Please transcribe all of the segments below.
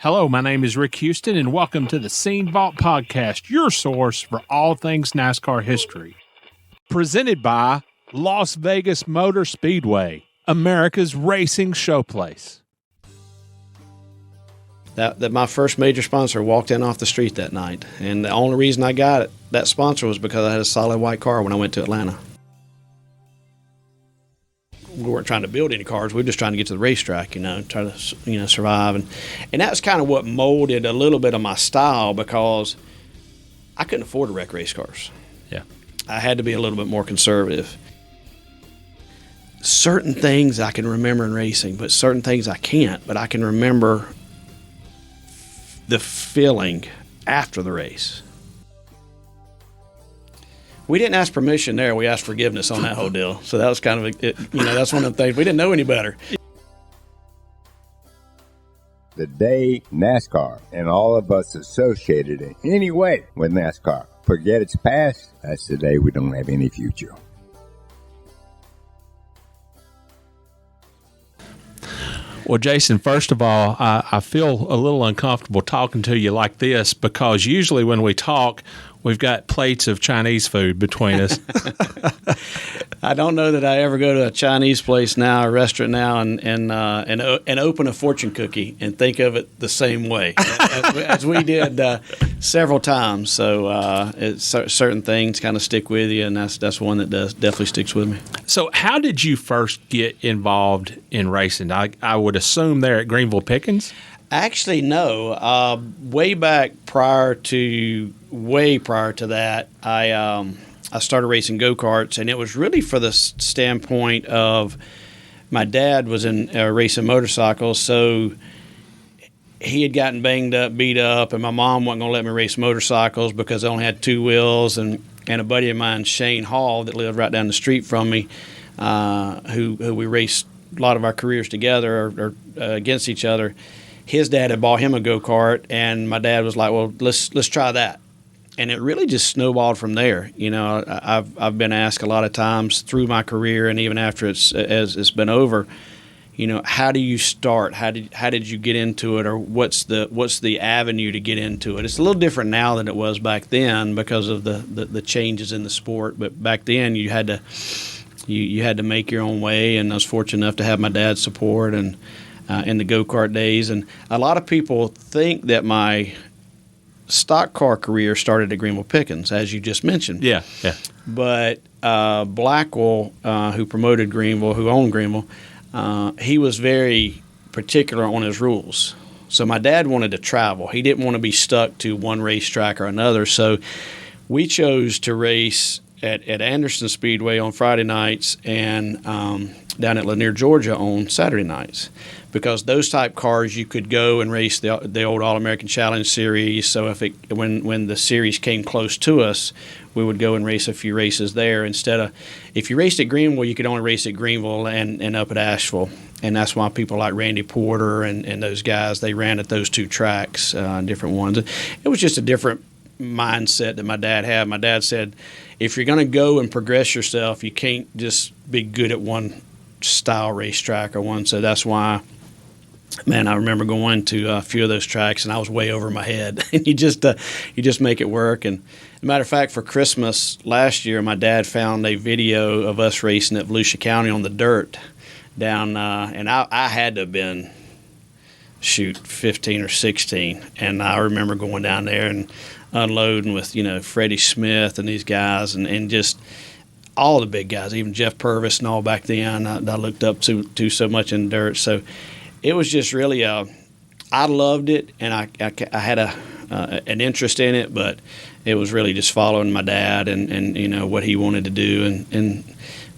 Hello, my name is Rick Houston, and welcome to the Scene Vault Podcast, your source for all things NASCAR history. Presented by Las Vegas Motor Speedway, America's racing showplace. That my first major sponsor walked in off the street that night, and the only reason I got it, that sponsor, was because I had a solid white car when I went to Atlanta. We weren't trying to build any cars. We were just trying to get to the racetrack, try to, survive. And that's kind of what molded a little bit of my style, because I couldn't afford to wreck race cars. Yeah. I had to be a little bit more conservative. Certain things I can remember in racing, but certain things I can't. But I can remember the feeling after the race. We didn't ask permission there. We asked forgiveness on that whole deal. So that was kind of, that's one of the things. We didn't know any better. The day NASCAR and all of us associated in any way with NASCAR forget its past, that's the day we don't have any future. Well, Jason, first of all, I feel a little uncomfortable talking to you like this, because usually when we talk, we've got plates of Chinese food between us. I don't know that I ever go to a Chinese place now, a restaurant now, and open a fortune cookie and think of it the same way as we did several times. So certain things kind of stick with you, and that's one that definitely sticks with me. So how did you first get involved in racing? I would assume there at Greenville Pickens? Actually, no. Way prior to that, I started racing go-karts, and it was really for the standpoint of my dad was in racing motorcycles, so he had gotten banged up, beat up, and my mom wasn't going to let me race motorcycles because I only had two wheels, and a buddy of mine, Shane Hall, that lived right down the street from me, who we raced a lot of our careers together or against each other. His dad had bought him a go-kart, and my dad was like, well, let's try that. And it really just snowballed from there. I've been asked a lot of times through my career, and even after it's been over, how do you start? How did you get into it, or what's the avenue to get into it? It's a little different now than it was back then because of the changes in the sport. But back then you had to make your own way, and I was fortunate enough to have my dad's support and in the go-kart days. And a lot of people think that my stock car career started at Greenville Pickens, as you just mentioned. Yeah. But Blackwell, who promoted Greenville, who owned Greenville, he was very particular on his rules. So my dad wanted to travel. He didn't want to be stuck to one racetrack or another. So we chose to race at Anderson Speedway on Friday nights and down at Lanier, Georgia on Saturday nights, because those type cars you could go and race the old All-American Challenge Series. So when the series came close to us, we would go and race a few races there instead of, if you raced at Greenville, you could only race at Greenville and up at Asheville. And that's why people like Randy Porter and those guys, they ran at those two tracks, different ones. It was just a different mindset that my dad had. My dad said, if you're going to go and progress yourself, you can't just be good at one style racetrack or one. So that's why, man, I remember going to a few of those tracks, and I was way over my head. And you just make it work. And as a matter of fact, for Christmas last year, my dad found a video of us racing at Volusia County on the dirt down, and I had to have been 15 or 16, and I remember going down there and unloading with Freddie Smith and these guys, and just all the big guys, even Jeff Purvis and all back then. I looked up to so much in the dirt. So it was just really I loved it, and I had an interest in it, but it was really just following my dad and what he wanted to do,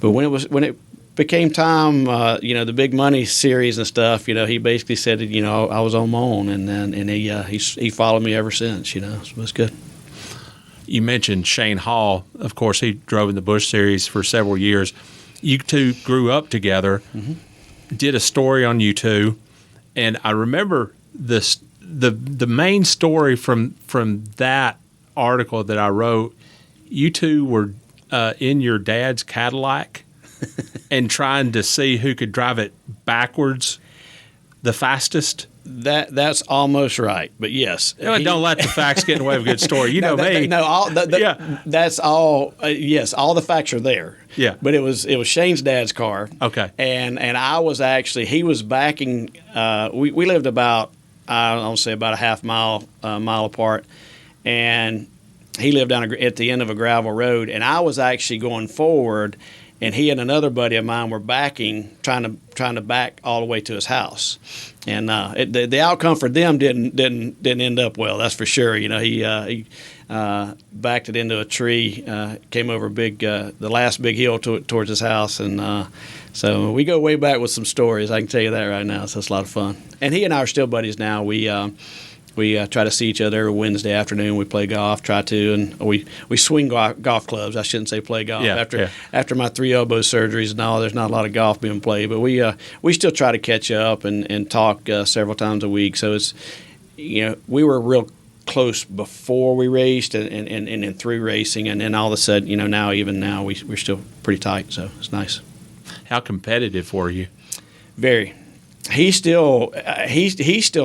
but when it became time, the big money series and stuff, he basically said, I was on my own, and he followed me ever since, so it was good. You mentioned Shane Hall. Of course, he drove in the Busch Series for several years. You two grew up together, did a story on you two, and I remember the main story from that article that I wrote. You two were in your dad's Cadillac and trying to see who could drive it backwards the fastest? That's almost right, but yes. Don't let the facts get in the way of a good story. You know me. That's all. Yes, all the facts are there. Yeah, but it was Shane's dad's car. Okay, and I was actually he was backing. We lived about I'll say about a half mile apart, and he lived down at the end of a gravel road, and I was actually going forward. And he and another buddy of mine were backing, trying to back all the way to his house, and the outcome for them didn't end up well. That's for sure. You know, he backed it into a tree, came over the last big hill towards his house, and so we go way back with some stories. I can tell you that right now. So it's a lot of fun. And he and I are still buddies now. We try to see each other every Wednesday afternoon. We play golf, and we swing golf clubs. I shouldn't say play golf. After my 3 elbow surgeries and all, there's not a lot of golf being played. But we still try to catch up and talk several times a week. So it's, we were real close before we raced and through racing. And then all of a sudden, now we're still pretty tight. So it's nice. How competitive were you? Very. He still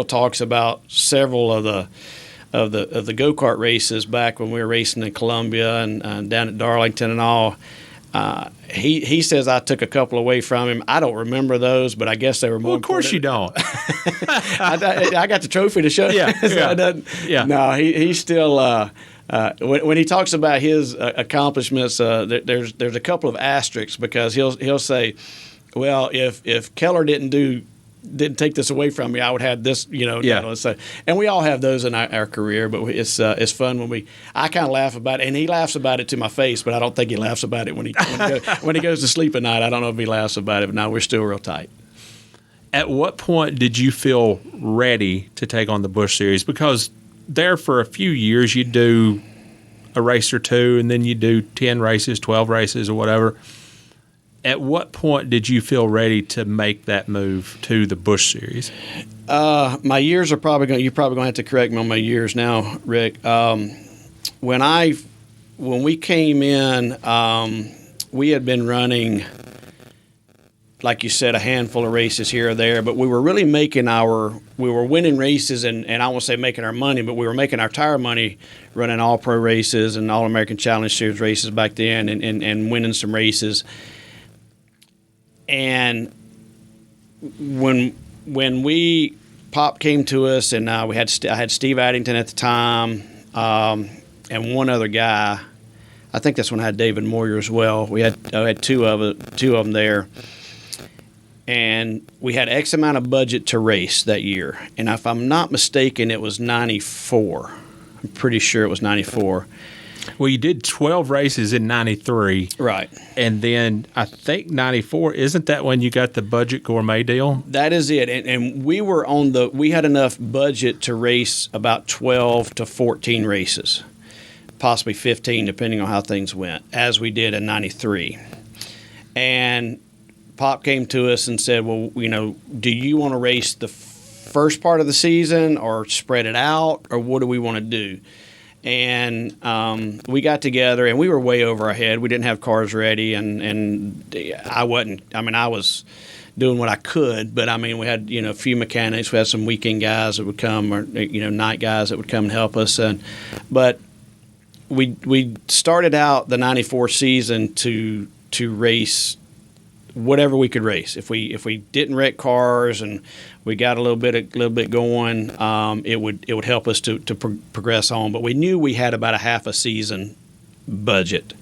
talks about several of the go-kart races back when we were racing in Columbia and down at Darlington and all. He says I took a couple away from him. I don't remember those, but I guess they were more. Well, of course important. You don't. I got the trophy to show. Yeah. No, he still. When he talks about his accomplishments, there's a couple of asterisks because he'll say, well, if Keller didn't take this away from me, I would have this, So, and we all have those in our career, but it's fun when I kind of laugh about it, and he laughs about it to my face, but I don't think he laughs about it when he goes to sleep at night. I don't know if he laughs about it, but no, we're still real tight. At what point did you feel ready to take on the Busch Series? Because there for a few years you do a race or two, and then you do 10 races, 12 races, or whatever. At what point did you feel ready to make that move to the Busch Series? My years are probably going. You're probably going to have to correct me on my years now, Rick. When we came in, we had been running, like you said, a handful of races here or there, but we were really we were winning races, and I won't say making our money, but we were making our tire money running all-pro races and All-American Challenge Series races back then, and winning some races. And when Pop came to us, and I had Steve Addington at the time, and one other guy. I think that's when I had David Moyer as well. I had two of them there, and we had X amount of budget to race that year. And if I'm not mistaken, it was 94. I'm pretty sure it was 94. Well, you did 12 races in 93. Right. And then I think 94, isn't that when you got the budget gourmet deal? That is it. And we were we had enough budget to race about 12 to 14 races, possibly 15, depending on how things went, as we did in 93. And Pop came to us and said, well, do you want to race the first part of the season or spread it out, or what do we want to do? And we got together, and we were way over our head. We didn't have cars ready, and I wasn't. I mean, I was doing what I could, but I mean, we had a few mechanics. We had some weekend guys that would come, or night guys that would come and help us. But we started out the '94 season to race whatever we could race. If we didn't wreck cars and we got a little bit going, it would help us to progress on. But we knew we had about a half a season budget,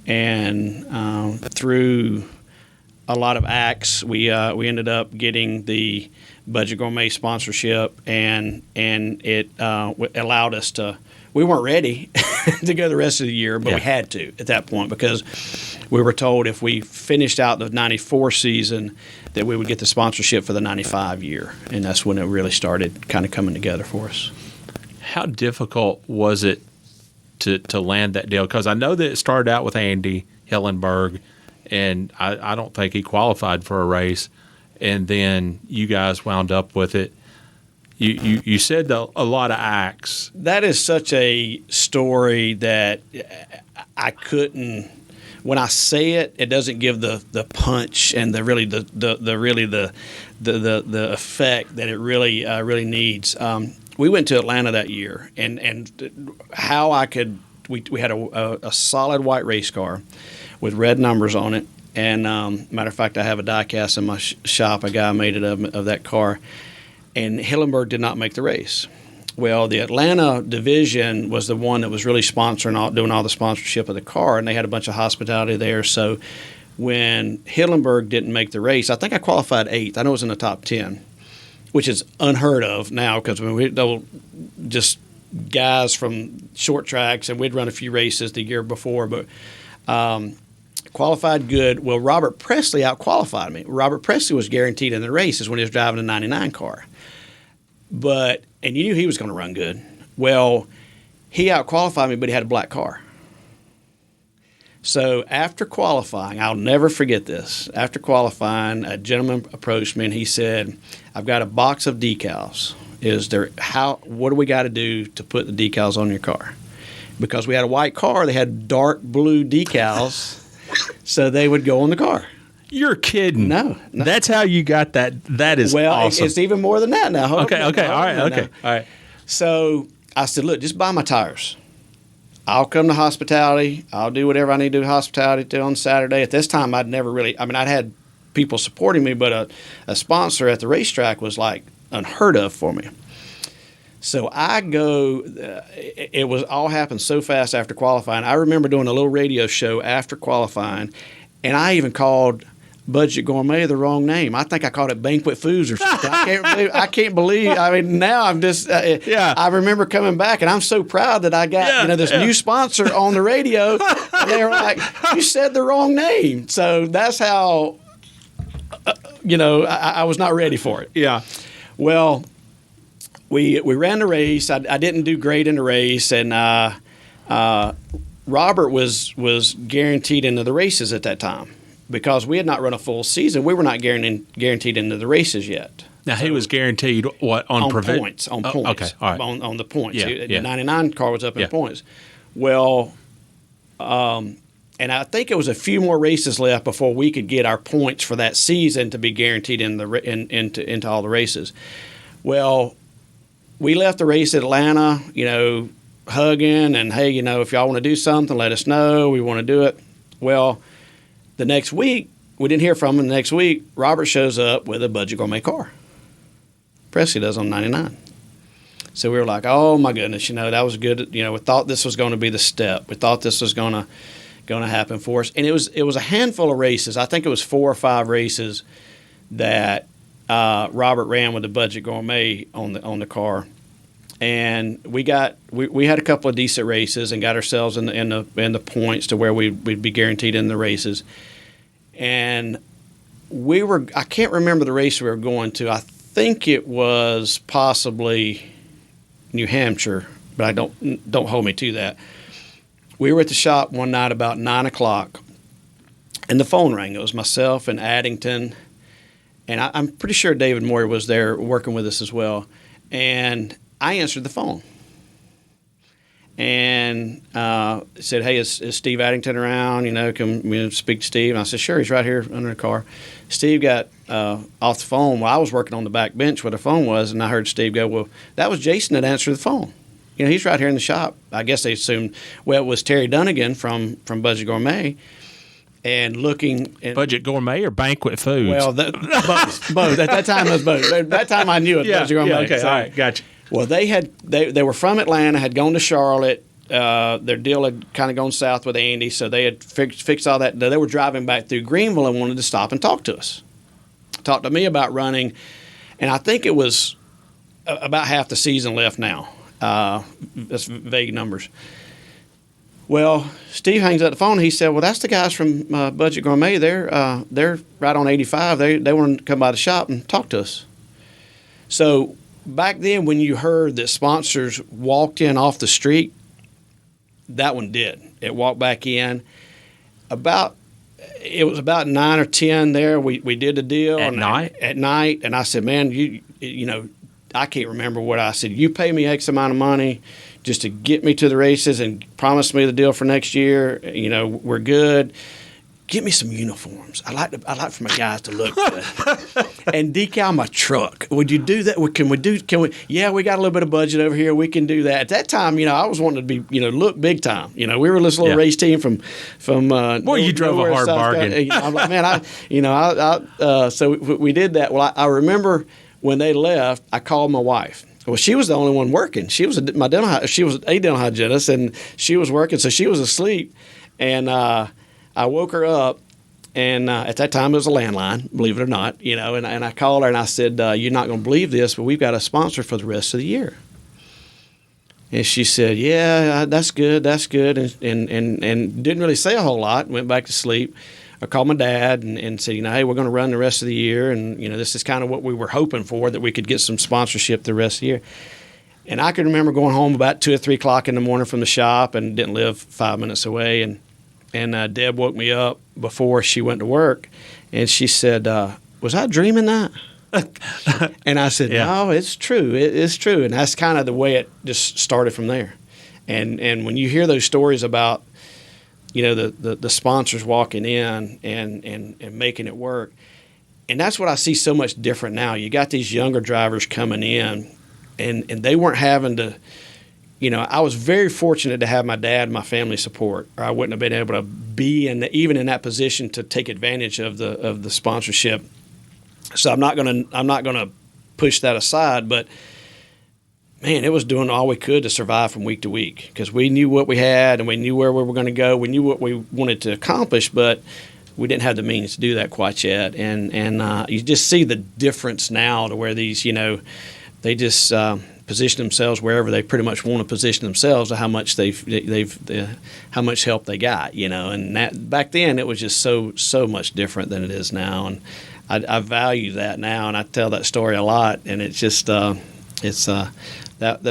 and through a lot of acts, we ended up getting the Budget Gourmet sponsorship, and it allowed us to. We weren't ready to go the rest of the year, but we had to at that point because we were told if we finished out the 94 season that we would get the sponsorship for the 95 year, and that's when it really started kind of coming together for us. How difficult was it to land that deal? Because I know that it started out with Andy Hillenberg, and I don't think he qualified for a race, and then you guys wound up with it. You said a lot of acts. That is such a story that I couldn't. when I say it, it doesn't give the punch and the effect that it really needs. We went to Atlanta that year, and how I could we had a solid white race car with red numbers on it. And matter of fact, I have a die cast in my shop. A guy made it of that car, and Hillenburg did not make the race. Well, the Atlanta division was the one that was really sponsoring, doing all the sponsorship of the car, and they had a bunch of hospitality there. So when Hillenburg didn't make the race, I think I qualified 8th. I know it was in the top 10, which is unheard of now because we were just guys from short tracks, and we'd run a few races the year before, but qualified good. Well, Robert Presley out-qualified me. Robert Presley was guaranteed in the races when he was driving a 99 car. And you knew he was going to run good. Well, he out-qualified me, but he had a black car. So after qualifying, I'll never forget this. After qualifying, a gentleman approached me and he said, "I've got a box of decals. What do we got to do to put the decals on your car?" Because we had a white car, they had dark blue decals. So they would go on the car. You're kidding. No. That's how you got that. That is awesome. It's even more than that now. Okay. All right. So I said, look, just buy my tires. I'll come to hospitality. I'll do whatever I need to do hospitality on Saturday. At this time, I'd had people supporting me, but a sponsor at the racetrack was like unheard of for me. So I go, it was all happened so fast after qualifying. I remember doing a little radio show after qualifying, and I even called Budget Gourmet the wrong name. I think I called it Banquet Foods or something. I can't believe. I mean, now I'm just. I remember coming back, and I'm so proud that I got this new sponsor on the radio. And they were like, "You said the wrong name." So that's how. I was not ready for it. Yeah. Well. We ran the race. I didn't do great in the race, and Robert was guaranteed into the races at that time because we had not run a full season. We were not guaranteed into the races yet. Now he was guaranteed what on points? On points. Okay, all right. On the points. Yeah. The 99 car was up in points. Well, and I think it was a few more races left before we could get our points for that season to be guaranteed into all the races. Well. We left the race at Atlanta, hugging and, hey, if y'all want to do something, let us know. We want to do it. Well, the next week, we didn't hear from him. The next week, Robert shows up with a Budget Gourmet car. Presley does on 99. So we were like, oh, my goodness, that was good. We thought this was going to be the step. We thought this was going to happen for us. And it was a handful of races. I think it was 4 or 5 races that Robert ran with the Budget Gourmet on the car, and we had a couple of decent races and got ourselves in the points to where we'd be guaranteed in the races. And I can't remember the race we were going to. I think it was possibly New Hampshire, but I don't hold me to that. We were at the shop one night about 9:00, and the phone rang. It was myself and Addington. And I'm pretty sure David Moyer was there working with us as well. And I answered the phone and said, hey, is Steve Addington around? Can we speak to Steve? And I said, sure, he's right here under the car. Steve got off the phone while I was working on the back bench where the phone was, and I heard Steve go, well, that was Jason that answered the phone. He's right here in the shop. I guess they assumed, well, it was Terry Dunnigan from Budget Gourmet. And looking at Budget Gourmet or Banquet Foods? Well, both. At that time, it was both. At that time, I knew it. Budget Gourmet. Yeah, okay, so, all right, gotcha. Well, they were from Atlanta, had gone to Charlotte. Their deal had kind of gone south with Andy, so they had fixed all that. They were driving back through Greenville and wanted to stop and talk to us. Talk to me about running, and I think it was about half the season left now. That's vague numbers. Well, Steve hangs up the phone. He said, well, that's the guys from Budget Gourmet. They're right on 85. They want to come by the shop and talk to us. So back then when you heard that sponsors walked in off the street, that one did. It walked back in. It was about 9 or 10 there. We did the deal. At night? At night. And I said, man, I can't remember what I said. You pay me X amount of money just to get me to the races and promise me the deal for next year. You know, we're good. Get me some uniforms. I like for my guys to look good. And decal my truck. Would you do that? Can we? Yeah, we got a little bit of budget over here. We can do that. At that time, you know, I was wanting to be, you know, look big time. You know, we were this little race team from. Well, you drove a hard bargain. I'm like, man, so we did that. Well, I remember when they left, I called my wife. Well, she was the only one working. She was a dental hygienist, and she was working, so she was asleep. And I woke her up, and at that time it was a landline, believe it or not, you know. And I called her and I said, "You're not going to believe this, but we've got a sponsor for the rest of the year." And she said, "Yeah, that's good," and didn't really say a whole lot. Went back to sleep. I called my dad and said, you know, hey, we're going to run the rest of the year, and you know, this is kind of what we were hoping for, that we could get some sponsorship the rest of the year. And I can remember going home about 2 or 3 o'clock in the morning from the shop, and didn't live 5 minutes away, and Deb woke me up before she went to work, and she said, was I dreaming that? And I said, no, it's true. It's true. And that's kind of the way it just started from there. And when you hear those stories about, you know, the sponsors walking in and making it work, and that's what I see so much different now. You got these younger drivers coming in, and they weren't having to, you know, I was very fortunate to have my dad and my family support, or I wouldn't have been able to be even in that position to take advantage of the sponsorship. So I'm not gonna push that aside, but man, it was doing all we could to survive from week to week, because we knew what we had and we knew where we were going to go. We knew what we wanted to accomplish, but we didn't have the means to do that quite yet. And you just see the difference now, to where these, you know, they just position themselves wherever they pretty much want to position themselves, to how much how much help they got, you know. And that back then it was just so much different than it is now, and I value that now, and I tell that story a lot. And it's just that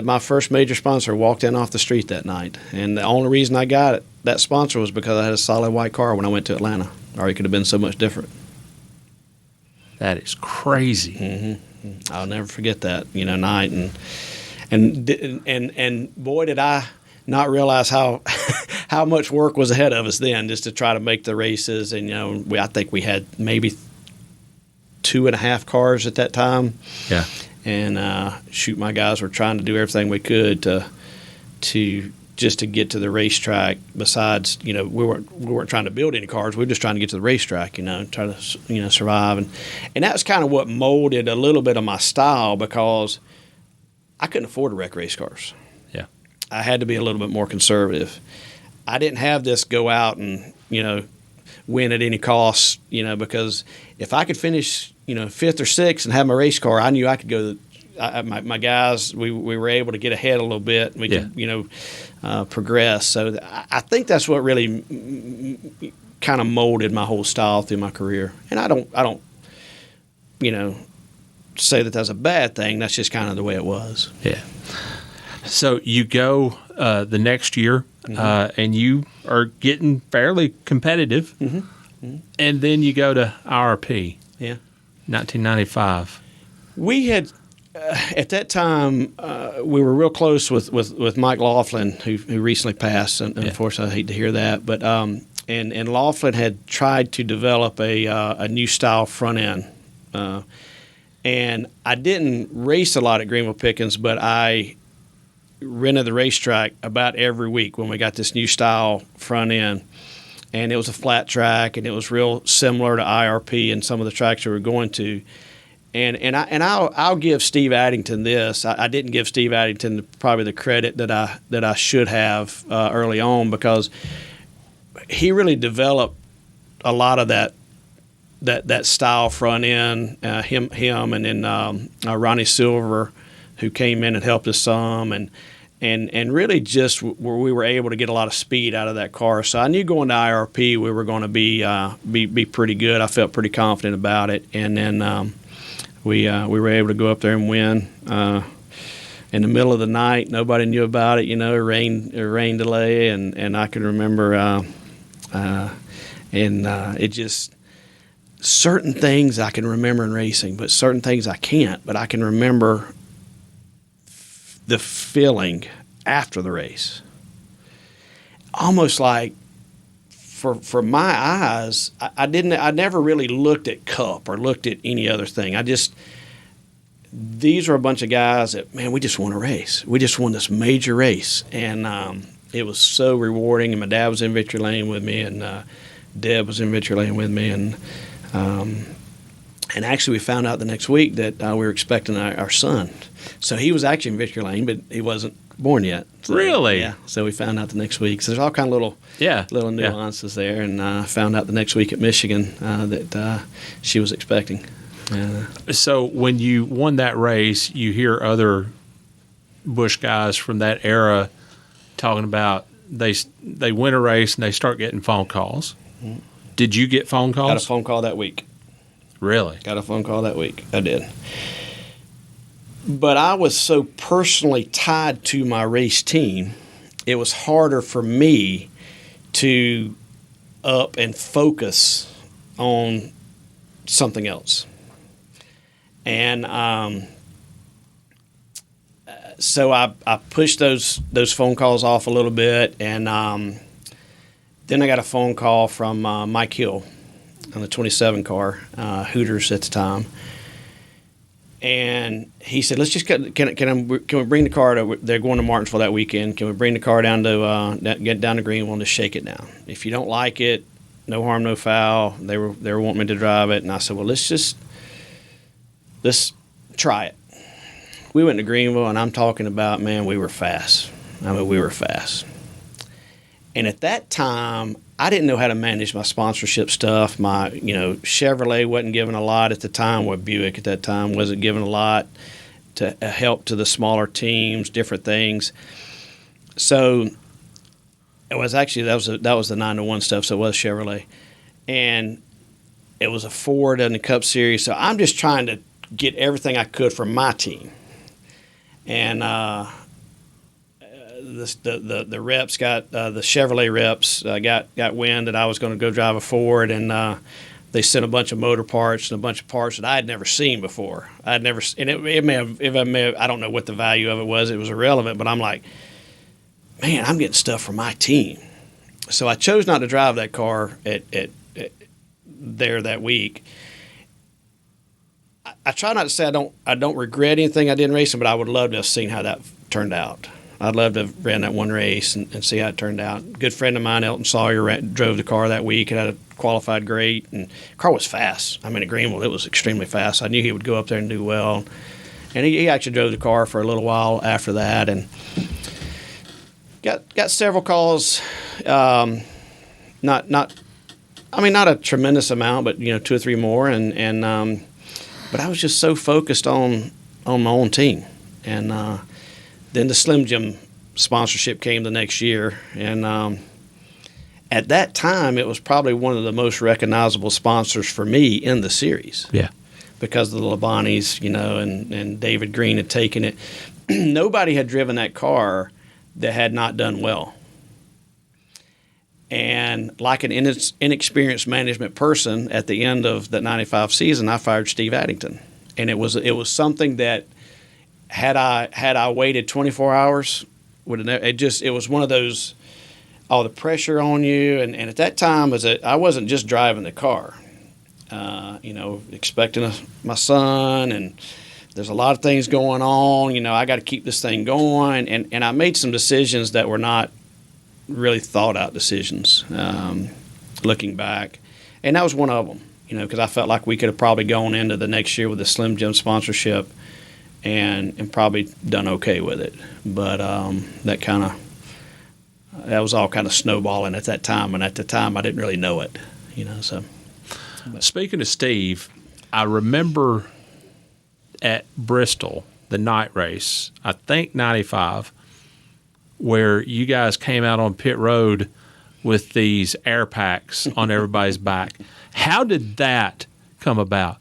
my first major sponsor walked in off the street that night, and the only reason I got that sponsor was because I had a solid white car when I went to Atlanta, or it could have been so much different. That is crazy. Mm-hmm. I'll never forget that, you know, night, and boy, did I not realize how how much work was ahead of us then, just to try to make the races. And you know, I think we had maybe 2.5 cars at that time. Yeah. And my guys were trying to do everything we could to just to get to the racetrack. Besides, you know, we weren't trying to build any cars. We were just trying to get to the racetrack, you know, try to, you know, survive. And that was kind of what molded a little bit of my style, because I couldn't afford to wreck race cars. Yeah. I had to be a little bit more conservative. I didn't have this go out and, you know, win at any cost, you know, because if I could finish, you know, 5th or 6th and have my race car, I knew I could go. My guys, we were able to get ahead a little bit, and we could, you know, progress. So I think that's what really kind of molded my whole style through my career. And I don't, you know, say that that's a bad thing. That's just kind of the way it was. Yeah. So you go the next year, and you are getting fairly competitive, and then you go to IRP. Yeah. 1995. We had at that time we were real close with Mike Laughlin, who recently passed, and unfortunately I hate to hear that. But and Laughlin had tried to develop a new style front end, and I didn't race a lot at Greenville Pickens, but I rented the racetrack about every week when we got this new style front end. And it was a flat track, and it was real similar to IRP and some of the tracks we were going to. And I'll give Steve Addington this. I didn't give Steve Addington probably the credit that I should have early on, because he really developed a lot of that style front end. Him and then Ronnie Silver, who came in and helped us some, and really just where we were able to get a lot of speed out of that car. So I knew going to IRP we were going to be pretty good. I felt pretty confident about it. And then we were able to go up there and win in the middle of the night. Nobody knew about it, you know, a rain delay, and I can remember it just certain things I can remember in racing, but certain things I can't. But I can remember the feeling after the race. Almost like for my eyes, I never really looked at Cup or looked at any other thing. These are a bunch of guys that, man, we just won a race. We just won this major race. And it was so rewarding. And my dad was in victory lane with me, and Deb was in victory lane with me. And actually, we found out the next week that we were expecting our son. So he was actually in victory lane, but he wasn't born yet. So, really? Yeah. So we found out the next week. So there's all kind of little nuances there. And found out the next week at Michigan that she was expecting. So when you won that race, you hear other Busch guys from that era talking about they win a race and they start getting phone calls. Did you get phone calls? Got a phone call that week. Really? Got a phone call that week. I did. But I was so personally tied to my race team, it was harder for me to up and focus on something else. And so I pushed those phone calls off a little bit, and then I got a phone call from Mike Hill on the 27 car, Hooters at the time, and he said, "Let's just can we bring the car to? They're going to Martinsville that weekend. Can we bring the car down to get down to Greenville and just shake it down? If you don't like it, no harm, no foul." They were wanting me to drive it, and I said, "Well, let's try it." We went to Greenville, and I'm talking about, man, we were fast. I mean, we were fast. And at that time, I didn't know how to manage my sponsorship stuff. My, Chevrolet wasn't giving a lot at the time, or Buick at that time wasn't giving a lot to help to the smaller teams, different things. So it was actually that was the 9-to-1 stuff. So it was Chevrolet, and it was a Ford in the Cup Series. So I'm just trying to get everything I could from my team, and the reps got the Chevrolet reps got wind that I was going to go drive a Ford, and they sent a bunch of motor parts and a bunch of parts that I had never seen before. And it may have, I don't know what the value of it was. It was irrelevant, but I'm like, man, I'm getting stuff from my team. So I chose not to drive that car at there that week. I try not to say I don't regret anything I did in racing, but I would love to have seen how that turned out. I'd love to have ran that one race and see how it turned out. A good friend of mine, Elton Sawyer, drove the car that week and had qualified great. And the car was fast. I mean, at Greenville, it was extremely fast. I knew he would go up there and do well. And he actually drove the car for a little while after that, and got several calls. Not a tremendous amount, but 2 or 3 more. But I was just so focused on my own team, and then the Slim Jim sponsorship came the next year, and at that time it was probably one of the most recognizable sponsors for me in the series. Yeah, because of the Labanis, and David Green had taken it. Nobody had driven that car that had not done well. And like an inexperienced management person, at the end of that 95 season, I fired Steve Addington. And it was something that had I waited 24 hours, it was one of those, all the pressure on you. And at that time, I wasn't just driving the car, expecting my son, and there's a lot of things going on. I got to keep this thing going. And I made some decisions that were not really thought out decisions, looking back, and that was one of them. Because I felt like we could have probably gone into the next year with the Slim Jim sponsorship, and probably done okay with it. But that was all kind of snowballing at that time, and at the time I didn't really know it. So. Speaking of Steve, I remember at Bristol, the night race, I think 95. Where you guys came out on pit road with these air packs on everybody's back. How did that come about?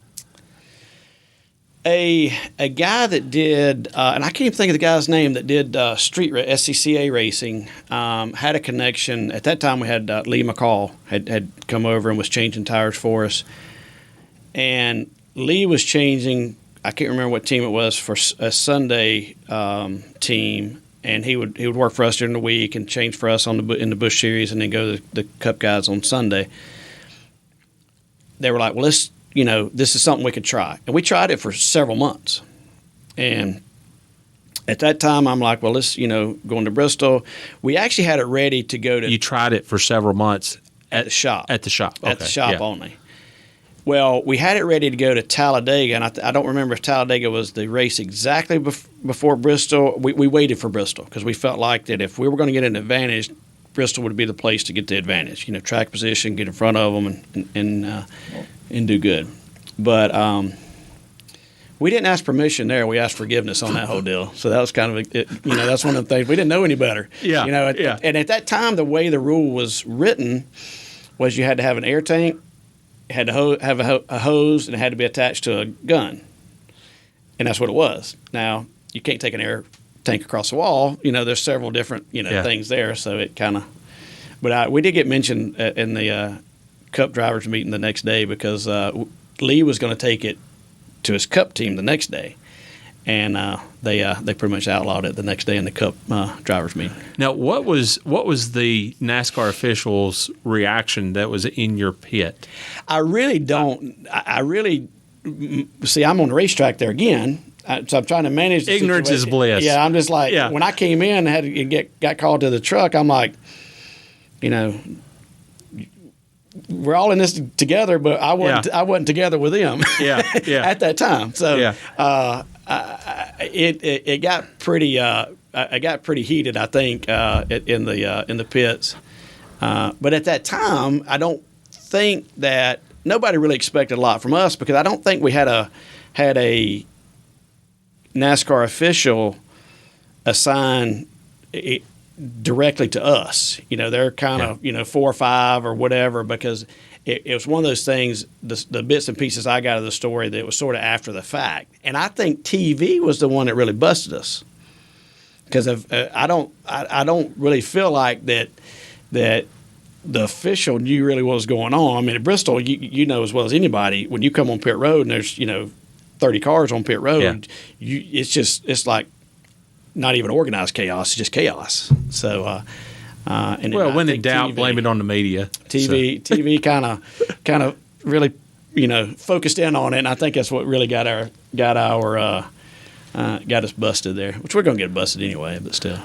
A guy that did, and I can't even think of the guy's name, that did street SCCA racing, had a connection. At that time, we had Lee McCall had come over and was changing tires for us. And Lee was changing I can't remember what team it was for a Sunday team, and he would work for us during the week and change for us in the Busch Series, and then go to the Cup guys on Sunday. They were like, well, this is something we could try, and we tried it for several months, and at that time, I'm like, well, let's, going to Bristol. We actually had it ready to go to. You tried it for several months at the shop. At the shop. At the shop only. Well, we had it ready to go to Talladega, and I don't remember if Talladega was the race exactly before Bristol. We waited for Bristol because we felt like that if we were going to get an advantage, Bristol would be the place to get the advantage. Track position, get in front of them, and do good. But we didn't ask permission there. We asked forgiveness on that whole deal. So that was kind of, that's one of the things. We didn't know any better. Yeah. And at that time, the way the rule was written was you had to have an air tank, it had to have a hose, and it had to be attached to a gun. And that's what it was. Now, you can't take an air tank across the wall. There's several different, things there. So it kind of – but we did get mentioned in the Cup drivers meeting the next day because Lee was going to take it to his Cup team the next day, and they pretty much outlawed it the next day in the Cup drivers meeting. Now, what was the NASCAR officials' reaction that was in your pit? I really don't. I really see. I'm on the racetrack there again, so I'm trying to manage the ignorance situation. is bliss. Yeah, I'm just like when I came in and had to got called to the truck. I'm like, we're all in this together, but I wasn't together with them. At that time. So it got pretty heated, I think, in the pits. But at that time, I don't think that nobody really expected a lot from us because I don't think we had a NASCAR official assign it directly to us. They're kind of 4 or 5 or whatever because it was one of those things. The bits and pieces I got of the story that was sort of after the fact, and I think TV was the one that really busted us because I don't really feel like that the official knew really what was going on. I mean, at Bristol, you know as well as anybody when you come on pit road and there's 30 cars on pit road, it's like not even organized chaos, it's just chaos. So, when in doubt, blame it on the media. TV kind of really, focused in on it, and I think that's what really got us busted there. Which we're going to get busted anyway, but still.